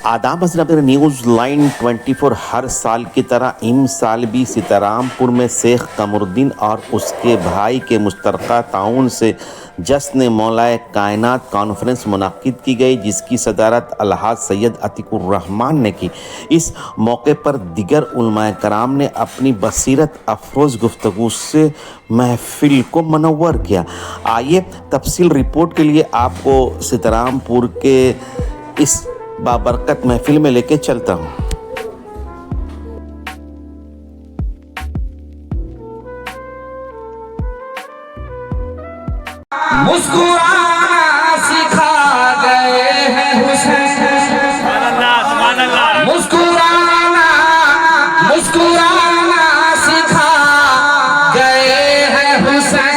آداب حضرت، news line 24 ہر سال کی طرح اس سال بھی سیتارام پور میں شیخ قمر الدین اور اس کے بھائی کے مشترکہ تعاون سے جشن مولائے کائنات کانفرنس منعقد کی گئی، جس کی صدارت الحاج سید عتیق الرحمان نے کی۔ اس موقع پر دیگر علماء کرام نے اپنی بصیرت افروز گفتگو سے محفل کو منور کیا۔ آئیے تفصیل رپورٹ کے لیے آپ کو سیتارام پور کے اس بابرکت محفل میں لے کے چلتا ہوں۔ مسکرانا سکھا گئے ہیں حسین، مسکرانا سکھا گئے ہیں حسین۔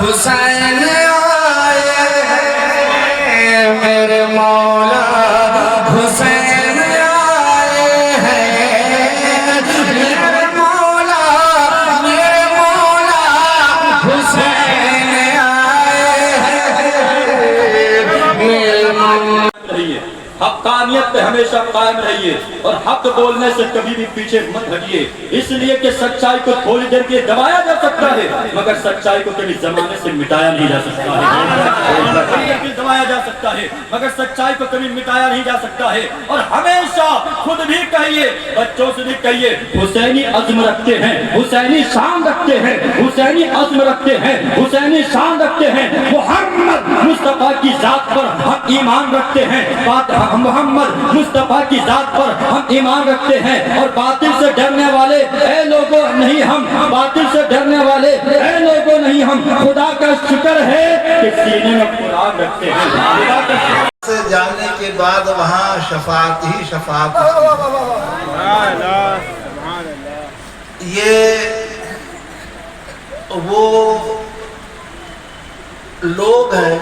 حسین آئے ہیں میرے مولا، حسین آئے ہیں میرے مولا، میرے مولا حسین آئے ہیں میرے مولا۔ حقانیت پہ ہمیشہ قائم رہیے اور حق بولنے سے کبھی بھی پیچھے مت ہٹیے، اس لیے کہ سچائی کو تھوڑی دیر کے دبایا جا سکتا ہے مگر سچائی کو کبھی زمانے سے مٹایا نہیں جا سکتا ہے، دبایا جا سکتا ہے مگر سچائی کو کبھی مٹایا نہیں جا سکتا ہے۔ اور ہمیشہ خود بھی کہیے، بچوں سے بھی کہیے، حسینی عزم رکھتے ہیں، حسینی شان رکھتے ہیں، حسینی عزم رکھتے ہیں، حسینی شان رکھتے ہیں، محمد مصطفیٰ کی ذات پر ہم ایمان رکھتے ہیں، محمد مصطفیٰ کی ذات پر ہم ایمان رکھتے ہیں، اور باطل سے ڈرنے والے اے لوگوں نہیں ہم، باطل سے ڈرنے والے اے لوگوں نہیں ہم، خدا کا شکر ہے کہ سینے میں قرآن رکھتے ہیں، خدا کا شکر سے جانے کے بعد وہاں شفاعت ہی شفاعت ہے۔ یہ وہ لوگ ہیں،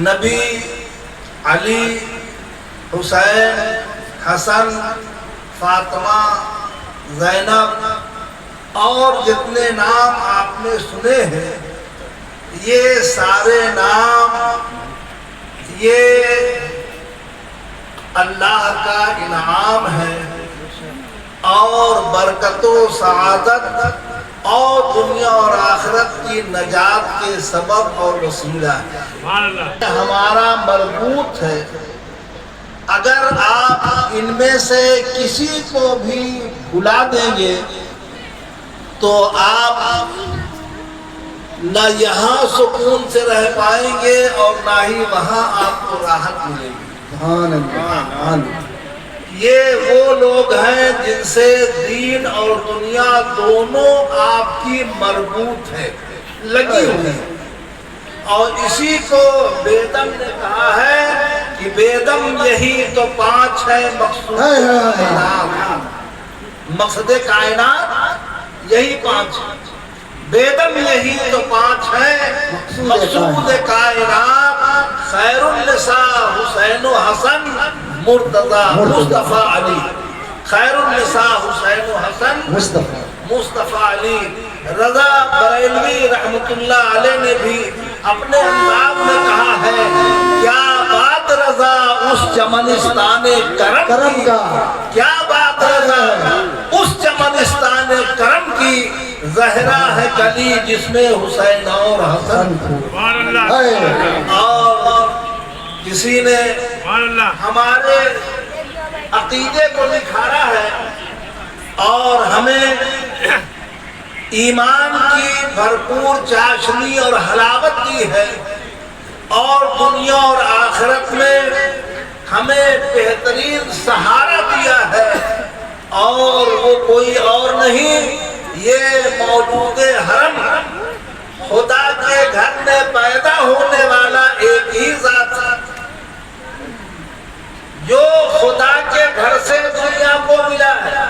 نبی، علی، حسین، حسن، فاطمہ، زینب اور جتنے نام آپ نے سنے ہیں، یہ سارے نام یہ اللہ کا انعام ہے اور برکت و سعادت اور دنیا اور آخرت کی نجات کے سبب اور وسیلہ ہے، ہمارا مربوط ہے۔ اگر آپ ان میں سے کسی کو بھی بھلا دیں گے تو آپ نہ یہاں سکون سے رہ پائیں گے اور نہ ہی وہاں آپ کو راحت ملے گی۔ یہ وہ لوگ ہیں جن سے دین اور دنیا دونوں آپ کی مربوط ہے، لگی ہوئی ہے، اور اسی کو بیدم نے کہا ہے کہ بیدم یہی تو پانچ ہے مقصود کائنات، مقصد کائنات یہی پانچ ہے، بیدم یہی تو پانچ ہے مقصود کائنات، خیر النساء حسین و حسن مرتضی مصطفیٰ علی، خیر النساء حسین و حسن مصطفیٰ علی۔ رضا بریلوی رحمت اللہ علیہ نے بھی اپنے انداز میں کہا ہے، کیا بات رضا اس چمنستان کرم کا، کیا بات رضا اس چمنستان کرم کی، زہرا ہے کلی جس میں حسین اور حسن۔ اور کسی نے ہمارے عقیدے کو نکھارا ہے اور ہمیں ایمان کی بھرپور چاشنی اور حلاوت دی ہے، اور دنیا اور آخرت میں ہمیں بہترین سہارا دیا ہے، اور وہ کوئی اور نہیں، یہ موجود حرم خدا کے گھر میں پیدا ہونے والا ایک ہی ذات ہے جو خدا کے گھر سے دنیا کو ملا ہے،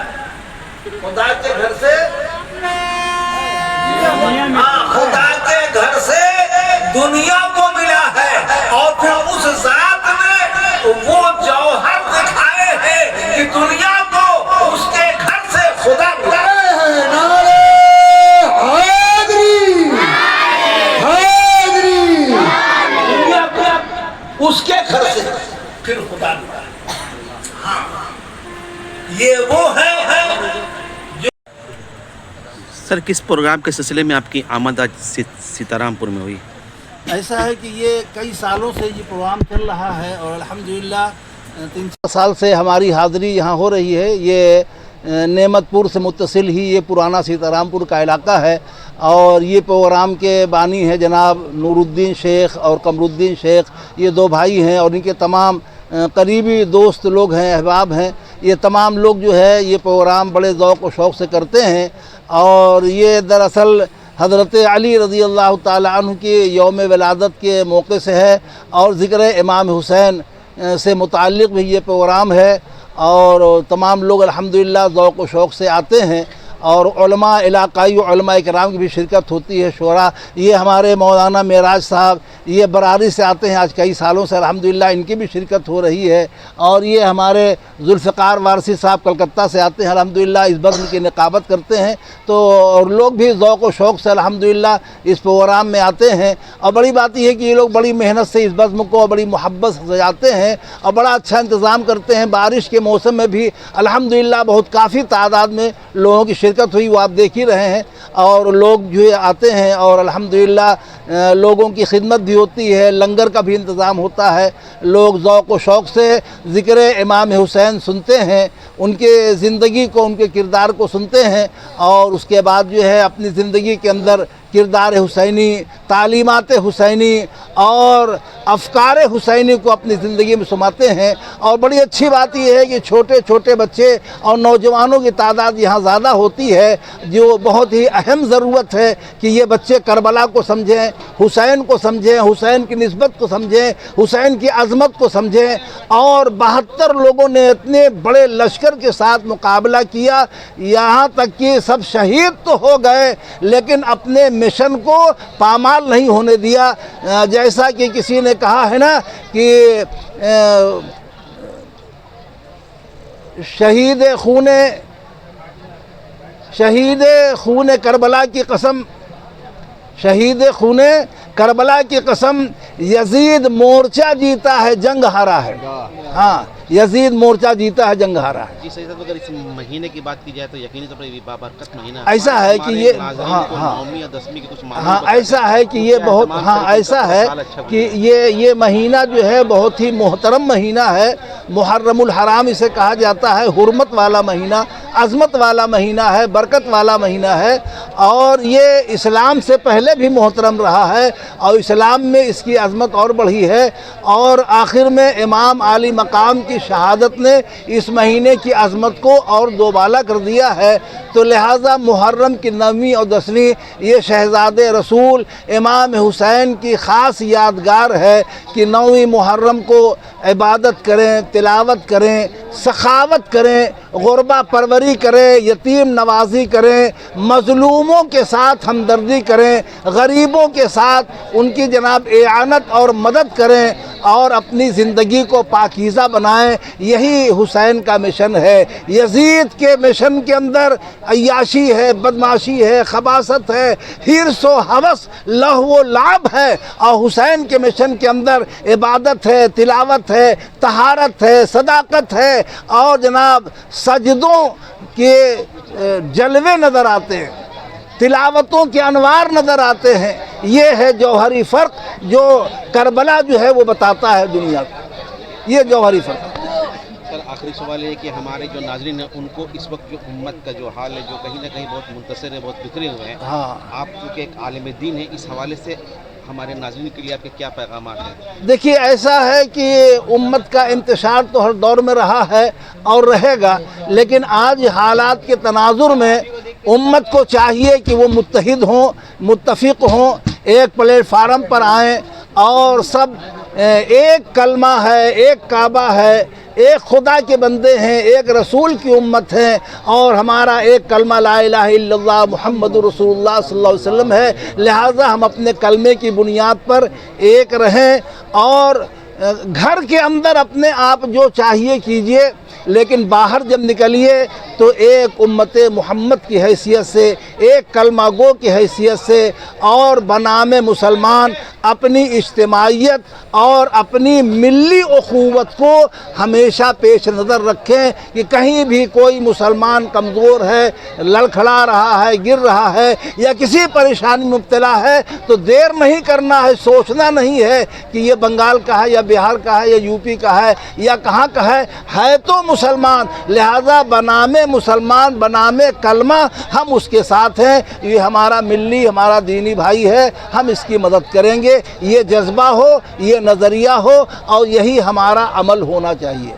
ये वो है सर, किस प्रोग्राम के सिलसिले में आपकी आमद आज सीतारामपुर में हुई? ऐसा है कि ये कई सालों से ये प्रोग्राम चल रहा है और अल्हम्दुलिल्लाह 3-4 साल से हमारी हाज़िरी यहाँ हो रही है। ये नेमतपुर से मुत्तसिल ही ये पुराना सीतारामपुर का इलाका है और ये प्रोग्राम के बानी है जनाब नूरुद्दीन शेख और कमरुद्दीन शेख। ये 2 भाई हैं और इनके तमाम करीबी दोस्त लोग हैं, अहबाब हैं। ये तमाम लोग जो है ये प्रोग्राम बड़े ज़ौक़ व शौक़ से करते हैं और ये दरअसल हज़रत अली रज़ी अल्लाह ताला अन्हु की यौम विलादत के मौके से है और ज़िक्र इमाम हुसैन से मुताल्लिक़ भी ये प्रोग्राम है और तमाम लोग अल्हम्दुलिल्लाह ज़ौक़ व शौक़ से आते हैं और उलमा इलाक़ाई उलमा इकराम की भी शिरकत होती है, शोरा। ये हमारे मौलाना मेराज साहब ये बरारी से आते हैं, आज कई सालों से अल्हम्दुलिल्लाह इनकी भी शिरकत हो रही है और ये हमारे जुल्फ़िकार वारसी साहब कलकत्ता से आते हैं, अल्हम्दुलिल्लाह इस बज़्म की निकाबत करते हैं। तो और लोग भी ज़ौक़ व शौक़ से अल्हम्दुलिल्लाह इस प्रोग्राम में आते हैं और बड़ी बात यह है कि ये लोग बड़ी मेहनत से इस बज़्म को बड़ी मोहब्बत से सजाते हैं और बड़ा अच्छा इंतज़ाम करते हैं। बारिश के मौसम में भी अल्हम्दुलिल्लाह बहुत काफ़ी तादाद में लोगों की शिरकत हुई, वो आप देख ही रहे हैं। और लोग जो है आते हैं और अल्हम्दुलिल्लाह लोगों की खिदमत भी होती है, लंगर का भी इंतज़ाम होता है। लोग ज़ौक़ व शौक़ से ज़िक्र इमाम हुसैन सुनते हैं, उनके ज़िंदगी को, उनके किरदार को सुनते हैं और उसके बाद जो है अपनी ज़िंदगी के अंदर किरदार हुसैनी, तालीमात हुसैनी और अफ़कार हुसैनी को अपनी ज़िंदगी में समाते हैं। और बड़ी अच्छी बात यह है कि छोटे छोटे बच्चे और नौजवानों की तादाद यहाँ ज़्यादा होती है, जो बहुत ही अहम ज़रूरत है कि ये बच्चे करबला को समझें, हुसैन को समझें, हुसैन की निस्बत को समझें, हुसैन की अज़मत को समझें। और 72 लोगों ने इतने बड़े लश्कर के साथ मुकाबला किया, यहाँ तक कि सब शहीद तो हो गए लेकिन अपने मिशन को पामाल नहीं होने दिया। जैसा कि किसी ने कहा है ना कि शहीद खून करबला की कसम, शहीद खून करबला की कसम, यजीद मोर्चा जीता है जंग हारा है। हाँ, यजीद मोर्चा जीता है जंग हारा है। जी सही साहब, अगर इस महीने की बात की जाए तो यकीनी तौर पर ये बाबरकत महीना ऐसा है कि ये नौवीं या 10वीं की कुछ ऐसा है कि ये बहुत ऐसा है कि ये महीना जो है बहुत ही मोहतरम महीना है। मुहर्रमुल हराम इसे कहा जाता है, हुर्मत वाला महीना, अज़मत वाला महीना है, बरकत वाला महीना है और ये इस्लाम से पहले भी मोहतरम रहा है और इस्लाम में इसकी अज़मत और बढ़ी है। और आखिर में इमाम आली मकाम की शहादत ने इस महीने की अज़मत को और दोबाला कर दिया है। तो लिहाजा मुहर्रम की 9वीं और 10वीं ये शहज़ादे रसूल इमाम हुसैन की ख़ास यादगार है कि 9वीं मुहर्रम को इबादत करें, तिलावत करें, सखावत करें, गुरबा परवरी करें, यतीम नवाजी करें, मज़लूमों के साथ हमदर्दी करें, गरीबों के साथ उनकी जनाब एआनत और मदद करें और अपनी ज़िंदगी को पाकीज़ा बनाएं। यही हुसैन का मिशन है। यजीद के मिशन के अंदर अय्याशी है, बदमाशी है, खबासत है, हिर्स व हवस, लहव व लाभ है और हुसैन के मिशन के अंदर इबादत है, तिलावत है, तहारत है, सदाकत है और जनाब सजदों के जलवे नज़र आते हैं, तिलावतों के अनवार नज़र आते हैं। ये है जौहरी फ़र्क जो करबला जो है वो बताता है दुनिया को, ये जौहरी फ़र्क। सर आखिरी सवाल ये कि हमारे जो नाज़रीन हैं उनको इस वक्त जो उम्मत का जो हाल है, जो कहीं ना कहीं बहुत मुंतशिर है, बहुत बिखरे हुए हैं, हाँ, आप चूँकि एक आलिम दीन है, इस हवाले से हमारे नाज़रीन के लिए आपके क्या पैगाम हैं? देखिए ऐसा है कि उम्मत का इंतशार तो हर दौर में रहा है और रहेगा, लेकिन आज हालात के तनाजुर में उम्मत को चाहिए कि वो मुत्तहिद हों, मुत्तफ़िक़ हों, एक प्लेटफार्म पर आएँ और सब एक कलमा है, एक काबा है, एक खुदा के बंदे हैं, एक रसूल की उम्मत है और हमारा एक कलमा ला इलाहा इल्लल्लाह मुहम्मदुर रसूलुल्लाह सल्लल्लाहु अलैहि वसल्लम है। लिहाजा हम अपने कलमे की बुनियाद पर एक रहें और घर के अंदर अपने आप जो चाहिए कीजिए, लेकिन बाहर जब निकलिए तो एक उम्मत मोहम्मद की हैसियत से, एक कलमा गो की हैसियत से और बनामे मुसलमान अपनी इज्तिमाइयत और अपनी मिली अखुवत को हमेशा पेश नज़र रखें कि कहीं भी कोई मुसलमान कमज़ोर है, लड़खड़ा रहा है, गिर रहा है या किसी परेशानी में मुब्तला है तो देर नहीं करना है, सोचना नहीं है कि ये बंगाल का है या बिहार का है या यूपी का है या कहाँ का है तो मुसलमान, लिहाजा बनामे मुसलमान, बनामे कलमा, हम उसके साथ हैं। ये हमारा मिल्ली, हमारा दीनी भाई है, हम इसकी मदद करेंगे। ये जज्बा हो, ये नज़रिया हो और यही हमारा अमल होना चाहिए।